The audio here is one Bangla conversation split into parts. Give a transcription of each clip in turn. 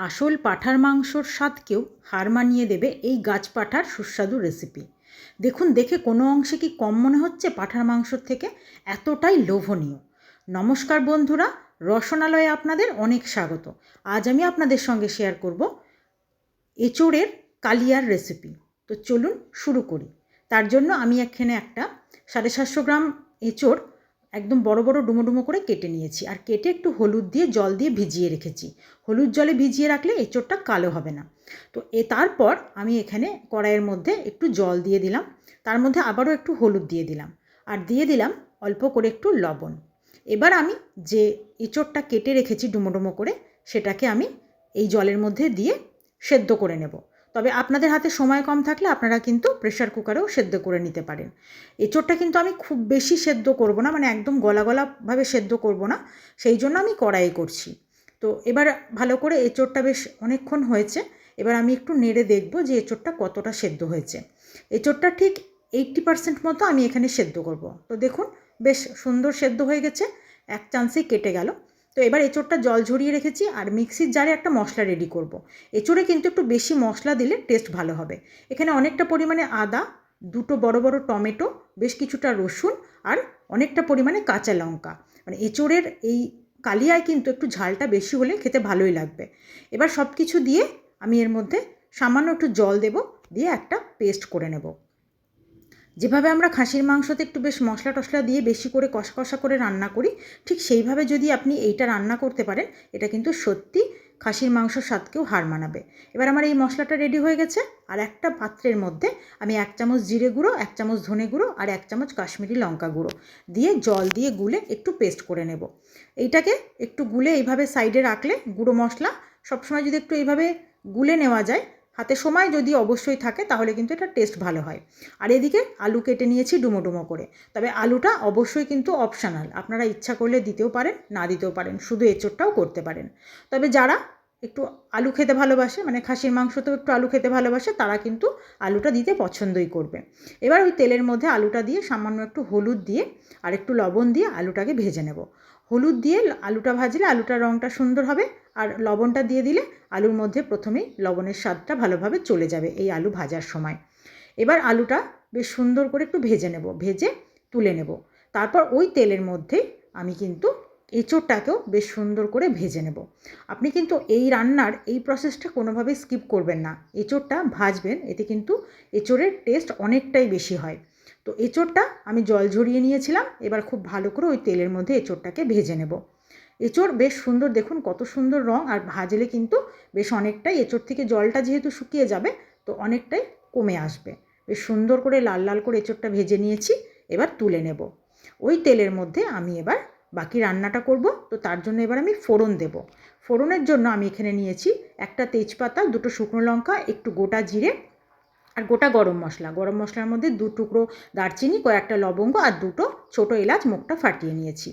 আসল পাঁঠার মাংসর স্বাদকেও হার মানিয়ে দেবে এই গাছ পাঁঠার সুস্বাদু রেসিপি। দেখুন, দেখে কোনো অংশে কি কম মনে হচ্ছে পাঁঠার মাংসর থেকে? এতটাই লোভনীয়। নমস্কার বন্ধুরা, রসনালয়ে আপনাদের অনেক স্বাগত। আজ আমি আপনাদের সঙ্গে শেয়ার করব এঁচোড়ের কালিয়ার রেসিপি। তো চলুন শুরু করি। তার জন্য আমি এখানে একটা 750 গ্রাম এঁচোড় একদম বড় বড় ডুমো ডুমো করে কেটে নিয়েছি, আর কেটে একটু হলুদ দিয়ে জল দিয়ে ভিজিয়ে রেখেছি। হলুদ জলে ভিজিয়ে রাখলে এঁচোড়টা কালো হবে না। তো তারপর আমি এখানে কড়াইয়ের মধ্যে একটু জল দিয়ে দিলাম, তার মধ্যে আবারও একটু হলুদ দিয়ে দিলাম, আর দিয়ে দিলাম অল্প করে একটু লবণ। এবার আমি যে এঁচোড়টা কেটে রেখেছি ডুমো ডুমো করে, সেটাকে আমি এই জলের মধ্যে দিয়ে সেদ্ধ করে নেব। তবে আপনাদের হাতে সময় কম থাকলে আপনারা কিন্তু প্রেশার কুকারেও সেদ্ধ করে নিতে পারেন। এঁচোড়টা কিন্তু আমি খুব বেশি সেদ্ধ করব না, মানে একদম গলা গলাভাবে সেদ্ধ করব না, সেই জন্য আমি কড়াইয়ে করছি। তো এবার ভালো করে এঁচোড়টা বেশ অনেকক্ষণ হয়েছে। এবার আমি একটু নেড়ে দেখব যে এঁচোড়টা কতটা সেদ্ধ হয়েছে। এঁচোড়টা ঠিক 80% মতো আমি এখানে সেদ্ধ করব। তো দেখুন, বেশ সুন্দর সেদ্ধ হয়ে গেছে, এক চান্সেই কেটে গেল। তো এবার এঁচোড়টা জল ঝরিয়ে রেখেছি, আর মিক্সির জারে একটা মশলা রেডি করব। এঁচোড়ে কিন্তু একটু বেশি মশলা দিলে টেস্ট ভালো হবে। এখানে অনেকটা পরিমাণে আদা, দুটো বড় বড় টমেটো, বেশ কিছুটা রসুন, আর অনেকটা পরিমাণে কাঁচা লঙ্কা। মানে এঁচোড়ের এই কালিয়ায় কিন্তু একটু ঝালটা বেশি হলে খেতে ভালোই লাগবে। এবার সব কিছু দিয়ে আমি এর মধ্যে সামান্য একটু জল দেব, দিয়ে একটা পেস্ট করে নেব। যেভাবে আমরা খাসির মাংসতে একটু বেশ মশলা টশলা দিয়ে বেশি করে কষা কষা করে রান্না করি, ঠিক সেইভাবে যদি আপনি এইটা রান্না করতে পারেন, এটা কিন্তু সত্যি খাসির মাংসর স্বাদকেও হার মানাবে। এবার আমার এই মশলাটা রেডি হয়ে গেছে, আর একটা পাত্রের মধ্যে আমি 1 চামচ জিরে গুঁড়ো, 1 চামচ ধনে গুঁড়ো, আর 1 চামচ কাশ্মীরি লঙ্কা গুঁড়ো দিয়ে জল দিয়ে গুলে একটু পেস্ট করে নেব। এইটাকে একটু গুলে এইভাবে সাইডে রাখলে, গুঁড়ো মশলা সবসময় যদি একটু এইভাবে গুলে নেওয়া যায়, হাতে সময় যদি অবশ্যই থাকে, তাহলে কিন্তু এটা টেস্ট ভালো হয়। আর এদিকে আলু কেটে নিয়েছি ডুমো ডুমো করে। তবে আলুটা অবশ্যই কিন্তু অপশনাল, আপনারা ইচ্ছা করলে দিতেও পারেন, না দিতেও পারেন, শুধু এঁচোড়টাও করতে পারেন। তবে যারা একটু আলু খেতে ভালোবাসে, মানে খাসির মাংসতেও একটু আলু খেতে ভালোবাসে, তারা কিন্তু আলুটা দিতে পছন্দই করবে। এবার ওই তেলের মধ্যে আলুটা দিয়ে সামান্য একটু হলুদ দিয়ে আর একটু লবণ দিয়ে আলুটাকে ভেজে নেব। হলুদ দিয়ে আলুটা ভাজলে আলুটার রঙটা সুন্দর হবে, আর লবণটা দিয়ে দিলে আলুর মধ্যে প্রথমেই লবণের স্বাদটা ভালোভাবে চলে যাবে এই আলু ভাজার সময়। এবার আলুটা বেশ সুন্দর করে একটু ভেজে নেব, ভেজে তুলে নেব। তারপর ওই তেলের মধ্যে আমি কিন্তু এঁচোড়টাকেও বেশ সুন্দর করে ভেজে নেব। আপনি কিন্তু এই রান্নার এই প্রসেসটা কোনোভাবেই স্কিপ করবেন না। এঁচোড়টা ভাজবেন, এতে কিন্তু এঁচোড়ের টেস্ট অনেকটাই বেশি হয়। তো এঁচোড়টা আমি জল ঝরিয়ে নিয়েছিলাম, এবার খুব ভালো করে ওই তেলের মধ্যে এঁচোড়টাকে ভেজে নেব। এঁচোড় বেশ সুন্দর, দেখুন কত সুন্দর রঙ, আর ভাজলে কিন্তু বেশ অনেকটাই এঁচোড় থেকে জলটা যেহেতু শুকিয়ে যাবে, তো অনেকটাই কমে আসবে। বেশ সুন্দর করে লাল লাল করে এঁচোড়টা ভেজে নিয়েছি, এবার তুলে নেব। ওই তেলের মধ্যে আমি এবার বাকি রান্নাটা করব। তো তার জন্য এবার আমি ফোড়ন দেব। ফোড়নের জন্য আমি এখানে নিয়েছি একটা তেজপাতা, দুটো শুকনো লঙ্কা, একটু গোটা জিরে, আর গোটা গরম মশলা। গরম মশলার মধ্যে 2 টুকরো দারচিনি, কয়েকটা লবঙ্গ, আর দুটো ছোটো এলাচ মুখটা ফাটিয়ে নিয়েছি।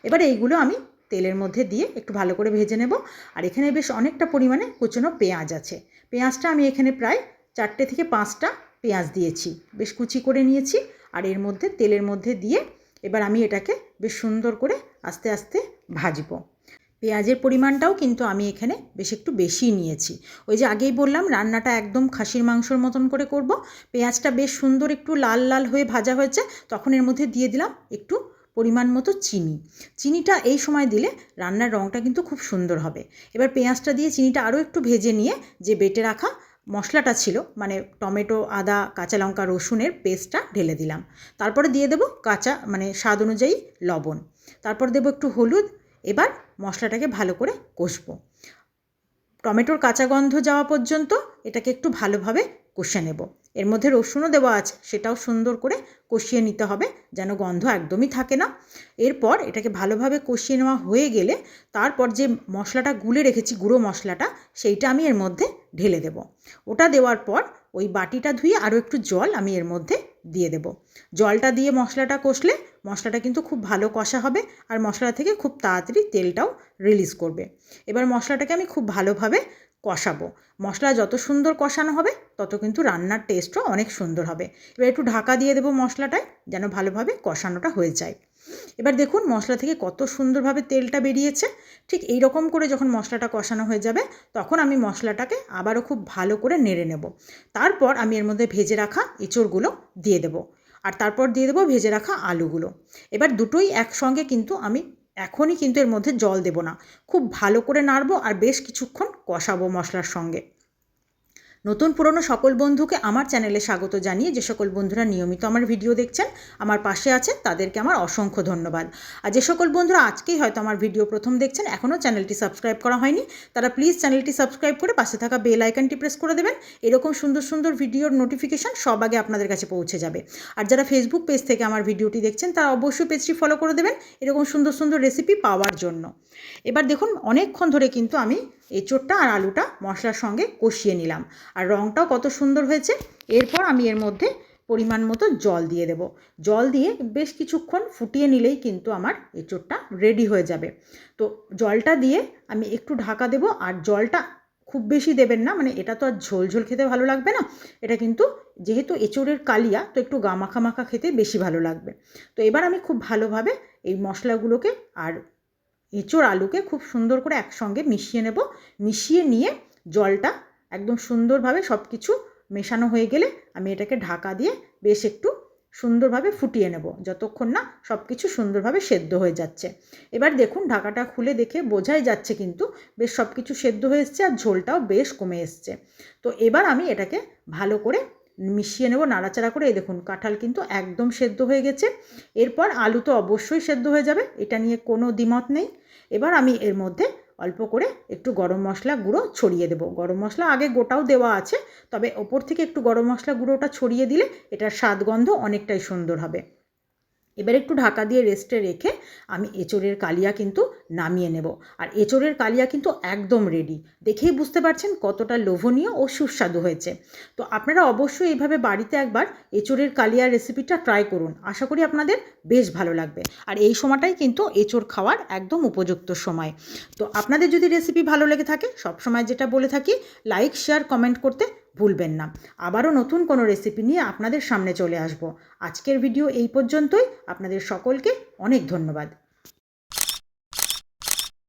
এবার এইগুলো আমি তেলের মধ্যে দিয়ে একটু ভালো করে ভেজে নেব। আর এখানে বেশ অনেকটা পরিমাণে কুচনো পেঁয়াজ আছে। পেঁয়াজটা আমি এখানে প্রায় 4টে থেকে 5টা পেঁয়াজ দিয়েছি, বেশ কুচি করে নিয়েছি। আর এর মধ্যে তেলের মধ্যে দিয়ে এবার আমি এটাকে বেশ সুন্দর করে আস্তে আস্তে ভাজবো। পেঁয়াজের পরিমাণটাও কিন্তু আমি এখানে বেশ একটু বেশিই নিয়েছি। ওই যে আগেই বললাম, রান্নাটা একদম খাসির মাংসর মতন করে করব। পেঁয়াজটা বেশ সুন্দর একটু লাল লাল হয়ে ভাজা হয়েছে, তখন এর মধ্যে দিয়ে দিলাম একটু পরিমাণ মতো চিনি। চিনিটা এই সময় দিলে রান্নার রঙটা কিন্তু খুব সুন্দর হবে। এবার পেঁয়াজটা দিয়ে চিনিটা আরও একটু ভেজে নিয়ে যে বেটে রাখা মশলাটা ছিল, মানে টমেটো, আদা, কাঁচা লঙ্কা, রসুনের পেস্টটা ঢেলে দিলাম। তারপরে দিয়ে দেবো মানে স্বাদ অনুযায়ী লবণ। তারপর দেবো একটু হলুদ। এবার মশলাটাকে ভালো করে কষবো। টমেটোর কাঁচা গন্ধ যাওয়া পর্যন্ত এটাকে একটু ভালোভাবে কষে নেব। এর মধ্যে রসুনও দেওয়া আছে, সেটাও সুন্দর করে কষিয়ে নিতে হবে, যেন গন্ধ একদমই থাকে না। এরপর এটাকে ভালোভাবে কষিয়ে নেওয়া হয়ে গেলে তারপর যে মশলাটা গুলে রেখেছি, গুঁড়ো মশলাটা, সেইটা আমি এর মধ্যে ঢেলে দেব। ওটা দেওয়ার পর ওই বাটিটা ধুয়ে আরও একটু জল আমি এর মধ্যে দিয়ে দেব। জলটা দিয়ে মশলাটা কষলে মশলাটা কিন্তু খুব ভালো কষা হবে, আর মশলা থেকে খুব তাড়াতাড়ি তেলটাও রিলিজ করবে। এবার মশলাটাকে আমি খুব ভালোভাবে কষাবো। মশলা যত সুন্দর কষানো হবে, তত কিন্তু রান্নার টেস্টও অনেক সুন্দর হবে। এবার একটু ঢাকা দিয়ে দেবো মশলাটায়, যেন ভালোভাবে কষানোটা হয়ে যায়। এবার দেখুন মশলা থেকে কত সুন্দরভাবে তেলটা বেরিয়েছে। ঠিক এই রকম করে যখন মশলাটা কষানো হয়ে যাবে তখন আমি মশলাটাকে আবারও খুব ভালো করে নেড়ে নেব। তারপর আমি এর মধ্যে ভেজে রাখা এঁচোড়গুলো দিয়ে দেব, আর তারপর দিয়ে দেবো ভেজে রাখা আলুগুলো। এবার দুটোই একসঙ্গে কিন্তু আমি এখনই কিন্তু এর মধ্যে জল দেব না, খুব ভালো করে নাড়বো আর বেশ কিছুক্ষণ কষাবো মশলার সঙ্গে। নতুন পুরনো সকল বন্ধুকে আমার চ্যানেলে স্বাগত জানিয়ে যে সকল বন্ধুরা নিয়মিত আমার ভিডিও দেখছেন, আমার পাশে আছেন, তাদেরকে আমার অসংখ্য ধন্যবাদ। আর যে সকল বন্ধুরা আজকেই হয়তো আমার ভিডিও প্রথম দেখছেন, এখনও চ্যানেলটি সাবস্ক্রাইব করা হয়নি, তারা প্লিজ চ্যানেলটি সাবস্ক্রাইব করে পাশে থাকা বেল আইকনটি প্রেস করে দেবেন। এরকম সুন্দর সুন্দর ভিডিওর নোটিফিকেশান সব আগে আপনাদের কাছে পৌঁছে যাবে। আর যারা ফেসবুক পেজ থেকে আমার ভিডিওটি দেখছেন তারা অবশ্যই পেজটি ফলো করে দেবেন এরকম সুন্দর সুন্দর রেসিপি পাওয়ার জন্য। এবার দেখুন অনেকক্ষণ ধরে কিন্তু আমি এঁচোড়টা আর আলুটা মশলার সঙ্গে কষিয়ে নিলাম, আর রঙটাও কত সুন্দর হয়েছে। এরপর আমি এর মধ্যে পরিমাণ মতো জল দিয়ে দেব। জল দিয়ে বেশ কিছুক্ষণ ফুটিয়ে নিলেই কিন্তু আমার এঁচোড়টা রেডি হয়ে যাবে। তো জলটা দিয়ে আমি একটু ঢাকা দেব, আর জলটা খুব বেশি দেবেন না, মানে এটা তো আর ঝোল ঝোল খেতে ভালো লাগবে না, এটা কিন্তু যেহেতু এঁচোড়ের কালিয়া তো একটু গা মাখা মাখা খেতে বেশি ভালো লাগবে। তো এবার আমি খুব ভালোভাবে এই মশলাগুলোকে আর এঁচোড় আলুকে খুব সুন্দর করে একসঙ্গে মিশিয়ে নেব। মিশিয়ে নিয়ে জলটা একদম সুন্দরভাবে সব কিছু মেশানো হয়ে গেলে আমি এটাকে ঢাকা দিয়ে বেশ একটু সুন্দরভাবে ফুটিয়ে নেব, যতক্ষণ না সব কিছু সুন্দরভাবে সেদ্ধ হয়ে যাচ্ছে। এবার দেখুন ঢাকাটা খুলে দেখে বোঝাই যাচ্ছে কিন্তু বেশ সব কিছু সেদ্ধ হয়ে এসছে আর ঝোলটাও বেশ কমে এসছে। তো এবার আমি এটাকে ভালো করে মিশিয়ে নেব নাড়াচাড়া করে। এই দেখুন কাঁঠাল কিন্তু একদম সেদ্ধ হয়ে গেছে। এরপর আলু তো অবশ্যই সেদ্ধ হয়ে যাবে, এটা নিয়ে কোনো দ্বিমত নেই। এবার আমি এর মধ্যে অল্প করে একটু গরম মশলা গুঁড়ো ছড়িয়ে দেব। গরম মশলা আগে গোটাও দেওয়া আছে, তবে ওপর থেকে একটু গরম মশলা গুঁড়োটা ছড়িয়ে দিলে এটার স্বাদ গন্ধ অনেকটাই সুন্দর হবে। এবার একটু ঢাকা দিয়ে রেস্টে রেখে আমি এঁচোড়ের কালিয়া কিন্তু নামিয়ে নেব। আর এঁচোড়ের কালিয়া কিন্তু একদম রেডি, দেখেই বুঝতে পারছেন কতটা লোভনীয় ও সুস্বাদু হয়েছে। তো আপনারা অবশ্যই এইভাবে বাড়িতে একবার এঁচোড়ের কালিয়ার রেসিপিটা ট্রাই করুন, আশা করি আপনাদের বেশ ভালো লাগবে। আর এই সময়টাই কিন্তু এঁচোড় খাওয়ার একদম উপযুক্ত সময়। তো আপনাদের যদি রেসিপি ভালো লেগে থাকে, সবসময় যেটা বলে থাকি, লাইক শেয়ার কমেন্ট করতে ভুলবেন না। আবারও নতুন কোনো রেসিপি নিয়ে আপনাদের সামনে চলে আসব। আজকের ভিডিও এই পর্যন্তই। আপনাদের সকলকে অনেক ধন্যবাদ।